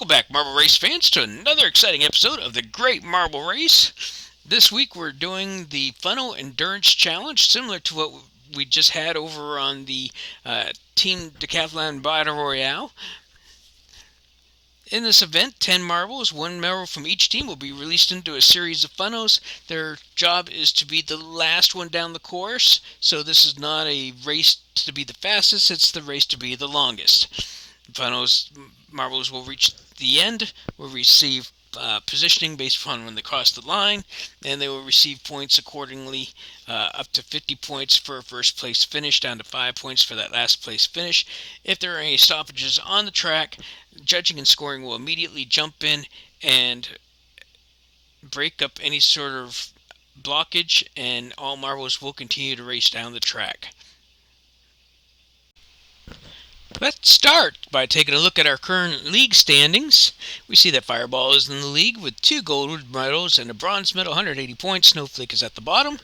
back, Marble Race fans, to another exciting episode of the Great Marble Race. This week we're doing the Funnel Endurance Challenge, similar to what we just had over on the Team Decathlon Battle Royale. In this event, 10 marbles, 1 marble from each team, will be released into a series of funnels. Their job is to be the last one down the course, so this is not a race to be the fastest, it's the race to be the longest. Marbles will reach the end, will receive positioning based upon when they cross the line, and they will receive points accordingly, up to 50 points for a first place finish, down to 5 points for that last place finish. If there are any stoppages on the track, judging and scoring will immediately jump in and break up any sort of blockage, and all marbles will continue to race down the track. Let's start by taking a look at our current league standings. We see that Fireball is in the league with 2 gold medals and a bronze medal, 180 points. Snowflake is at the bottom.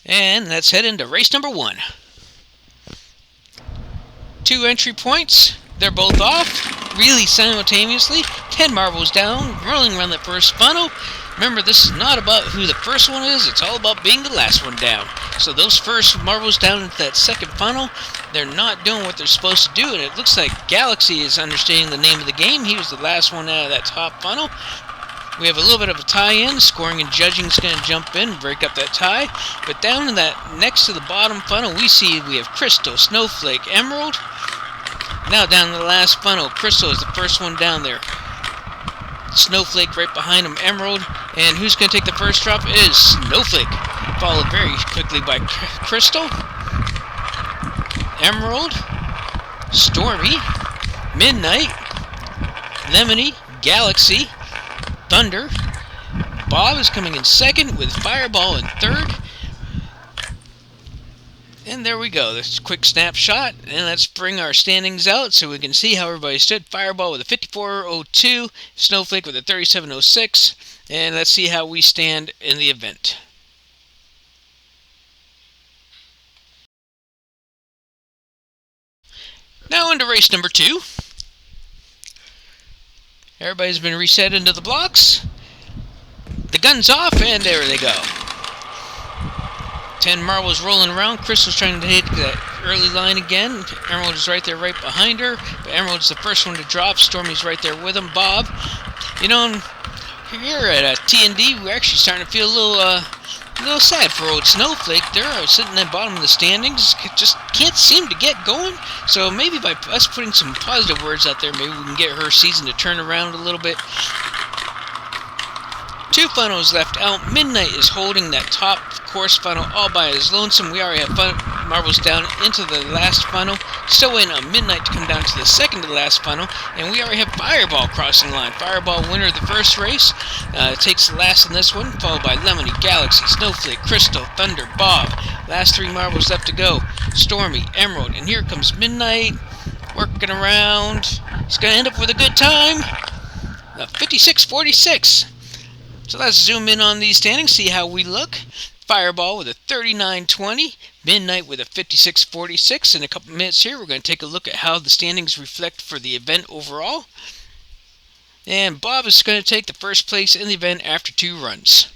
And let's head into race number 1. 2 entry points. They're both off, really simultaneously. 10 marbles down, rolling around that first funnel. Remember, this is not about who the first one is, it's all about being the last one down. So those first marbles down into that second funnel, they're not doing what they're supposed to do, and it looks like Galaxy is understanding the name of the game. He was the last one out of that top funnel. We have a little bit of a tie-in. Scoring and judging is going to jump in and break up that tie. But down in that next to the bottom funnel, we have Crystal, Snowflake, Emerald. Now down to the last funnel, Crystal is the first one down there. Snowflake right behind him, Emerald, and who's going to take the first drop is Snowflake, followed very quickly by Crystal, Emerald, Stormy, Midnight, Lemony, Galaxy, Thunder. Bob is coming in second with Fireball in third. And there we go. This quick snapshot. And let's bring our standings out so we can see how everybody stood. Fireball with a 54.02. Snowflake with a 37.06. And let's see how we stand in the event. Now into race number 2. Everybody's been reset into the blocks. The gun's off, and there they go. 10 marbles rolling around. Crystal's trying to hit that early line again. Emerald is right there, right behind her. But Emerald's the first one to drop. Stormy's right there with him. Bob, you know, here at T&D, we're actually starting to feel a little sad for old Snowflake. They're sitting at the bottom of the standings, just can't seem to get going. So maybe by us putting some positive words out there, maybe we can get her season to turn around a little bit. 2 funnels left out. Midnight is holding that top course funnel all by his lonesome. We already have marbles down into the last funnel. Still waiting on Midnight to come down to the second to the last funnel. And we already have Fireball crossing the line. Fireball, winner of the first race, takes the last in this one, followed by Lemony, Galaxy, Snowflake, Crystal, Thunder, Bob. Last 3 marbles left to go. Stormy, Emerald, and here comes Midnight, working around. He's going to end up with a good time. 56.46. So let's zoom in on these standings, see how we look. Fireball with a 39.20, Midnight with a 56.46. In a couple minutes here, we're going to take a look at how the standings reflect for the event overall. And Bob is going to take the first place in the event after 2 runs.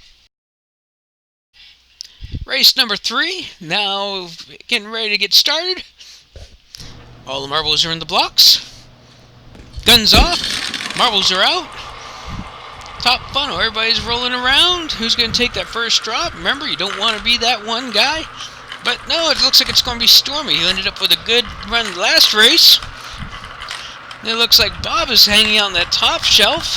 Race number 3, now getting ready to get started. All the marbles are in the blocks. Guns off, marbles are out. Top funnel, everybody's rolling around. Who's going to take that first drop? Remember, you don't want to be that one guy. But no, it looks like it's going to be Stormy, who ended up with a good run last race. It looks like Bob is hanging out on that top shelf,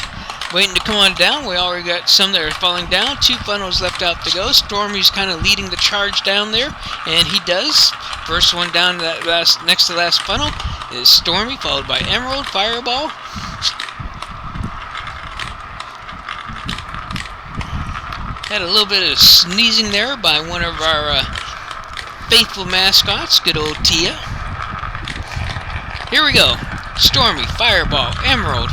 waiting to come on down. We already got some that are falling down. 2 funnels left out to go. Stormy's kind of leading the charge down there, and he does. First one down to that next to last funnel is Stormy, followed by Emerald, Fireball. Had a little bit of sneezing there by one of our faithful mascots, good old Tia. Here we go. Stormy, Fireball, Emerald.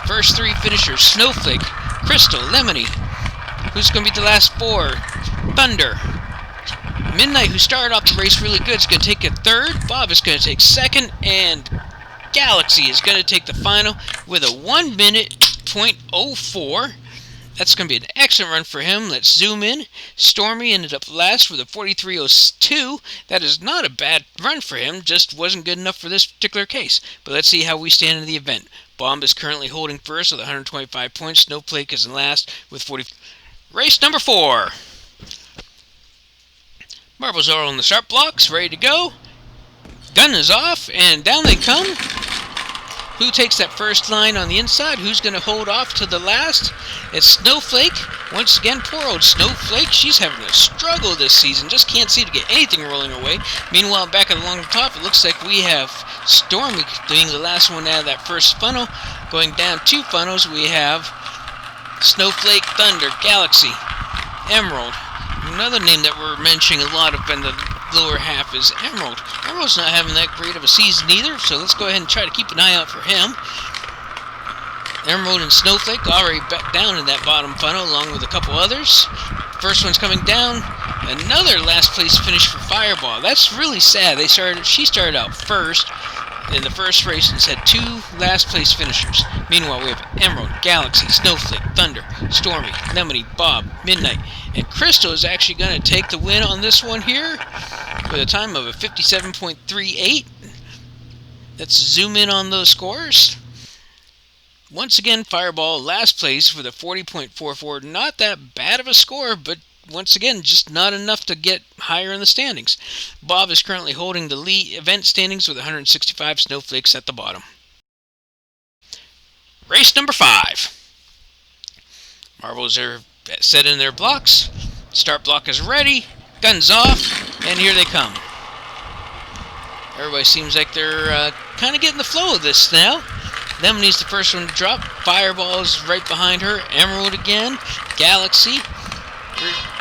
First 3 finishers, Snowflake, Crystal, Lemony. Who's going to be the last 4? Thunder. Midnight, who started off the race really good, is going to take a third. Bob is going to take second. And Galaxy is going to take the final with a 1 minute .04. That's going to be an excellent run for him. Let's zoom in. Stormy ended up last with a 43.02. That is not a bad run for him, just wasn't good enough for this particular case. But let's see how we stand in the event. Bomb is currently holding first with 125 points. Snowflake is in last with 40. Race number 4. Marbles are on the start blocks, ready to go. Gun is off, and down they come. Who takes that first line on the inside? Who's going to hold off to the last? It's Snowflake. Once again, poor old Snowflake. She's having a struggle this season. Just can't seem to get anything rolling her way. Meanwhile, back along the top, it looks like we have Stormy being the last one out of that first funnel. Going down 2 funnels, we have Snowflake, Thunder, Galaxy, Emerald. Another name that we're mentioning a lot of in the lower half is Emerald. Emerald's not having that great of a season either, so let's go ahead and try to keep an eye out for him. Emerald and Snowflake already back down in that bottom funnel along with a couple others. First one's coming down. Another last place finish for Fireball. That's really sad. She started out first in the first race and had 2 last place finishers. Meanwhile, we have Emerald, Galaxy, Snowflake, Thunder, Stormy, Lemony, Bob, Midnight, and Crystal is actually going to take the win on this one here with a time of a 57.38. Let's zoom in on those scores. Once again, Fireball last place with a 40.44. Not that bad of a score, but once again, just not enough to get higher in the standings. Bob is currently holding the lead event standings with 165. Snowflakes at the bottom. Race number 5. Marbles are set in their blocks. Start block is ready. Guns off, and here they come. Everybody seems like they're kind of getting the flow of this now. Lemony's the first one to drop. Fireball's right behind her. Emerald again. Galaxy.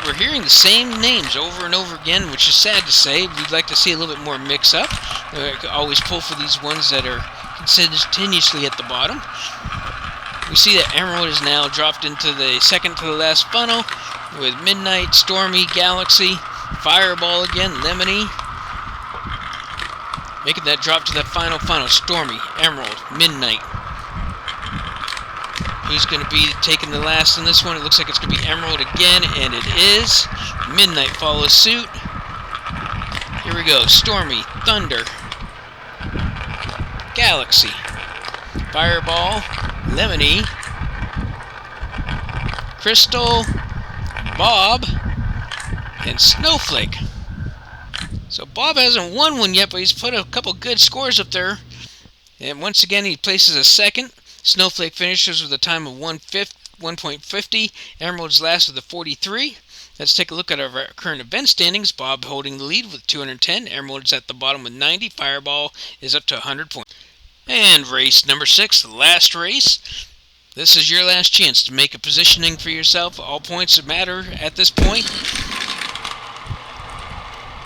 We're hearing the same names over and over again, which is sad to say. We'd like to see a little bit more mix-up. We always pull for these ones that are continuously at the bottom. We see that Emerald is now dropped into the second to the last funnel with Midnight, Stormy, Galaxy, Fireball again, Lemony. Making that drop to the final funnel. Stormy, Emerald, Midnight. Who's going to be taking the last in this one? It looks like it's going to be Emerald again, and it is. Midnight follows suit. Here we go. Stormy, Thunder, Galaxy, Fireball, Lemony, Crystal, Bob, and Snowflake. So Bob hasn't won one yet, but he's put a couple good scores up there. And once again, he places a second. Snowflake finishes with a time of 1.50. Emerald's last with a 43. Let's take a look at our current event standings. Bob holding the lead with 210. Emerald's at the bottom with 90. Fireball is up to 100 points. And race number 6, the last race. This is your last chance to make a positioning for yourself. All points matter at this point.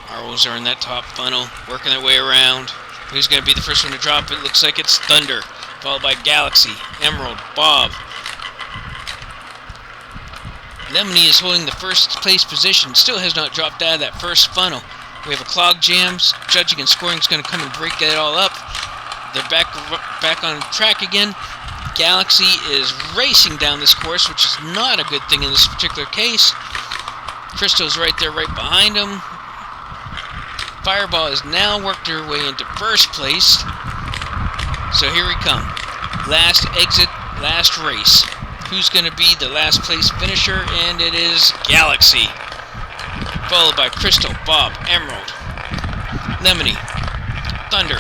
Marbles are in that top funnel, working their way around. Who's going to be the first one to drop it? Looks like it's Thunder, followed by Galaxy, Emerald, Bob. Lemony is holding the first place position, still has not dropped out of that first funnel. We have a clog jams. Judging and scoring is going to come and break that all up. They're back on track again. Galaxy is racing down this course, which is not a good thing in this particular case. Crystal's right there, right behind him. Fireball has now worked her way into first place. So here we come. Last exit, last race. Who's going to be the last place finisher? And it is Galaxy. Followed by Crystal, Bob, Emerald, Lemony, Thunder,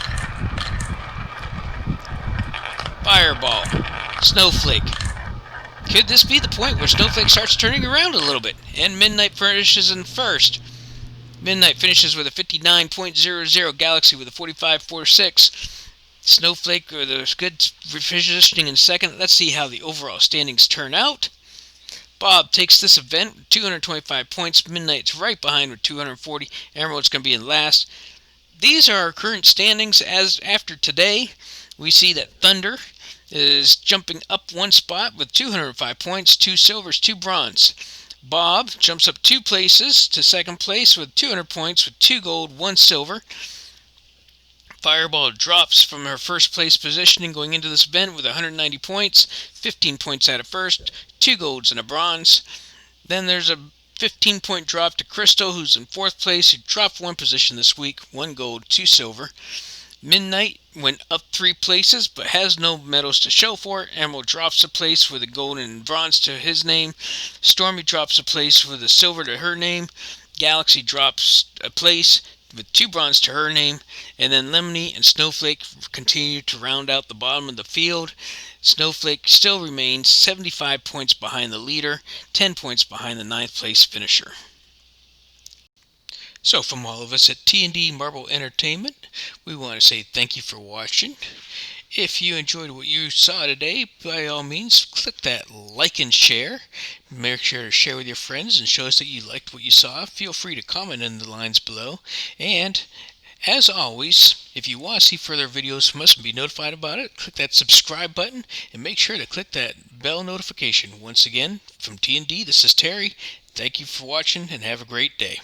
Fireball, Snowflake. Could this be the point where Snowflake starts turning around a little bit? And Midnight finishes in first. Midnight finishes with a 59.00. Galaxy with a 45.46. Snowflake with a good positioning in second. Let's see how the overall standings turn out. Bob takes this event with 225 points. Midnight's right behind with 240. Emerald's going to be in last. These are our current standings as after today. We see that Thunder is jumping up one spot with 205 points, 2 silvers, 2 bronze. Bob jumps up 2 places to second place with 200 points with 2 gold, 1 silver. Fireball drops from her first place positioning going into this event with 190 points, 15 points out of first, 2 golds and a bronze. Then there's a 15-point drop to Crystal, who's in 4th place, who dropped 1 position this week, 1 gold, 2 silver. Midnight went up 3 places, but has no medals to show for it. Emerald drops a place with a gold and bronze to his name. Stormy drops a place with a silver to her name. Galaxy drops a place with 2 bronze to her name. And then Lemony and Snowflake continue to round out the bottom of the field. Snowflake still remains 75 points behind the leader, 10 points behind the 9th place finisher. So from all of us at T&D Marble Entertainment, we want to say thank you for watching. If you enjoyed what you saw today, by all means, click that like and share. Make sure to share with your friends and show us that you liked what you saw. Feel free to comment in the lines below. And as always, if you want to see further videos from us and be notified about it, click that subscribe button and make sure to click that bell notification. Once again, from T&D, this is Terry. Thank you for watching and have a great day.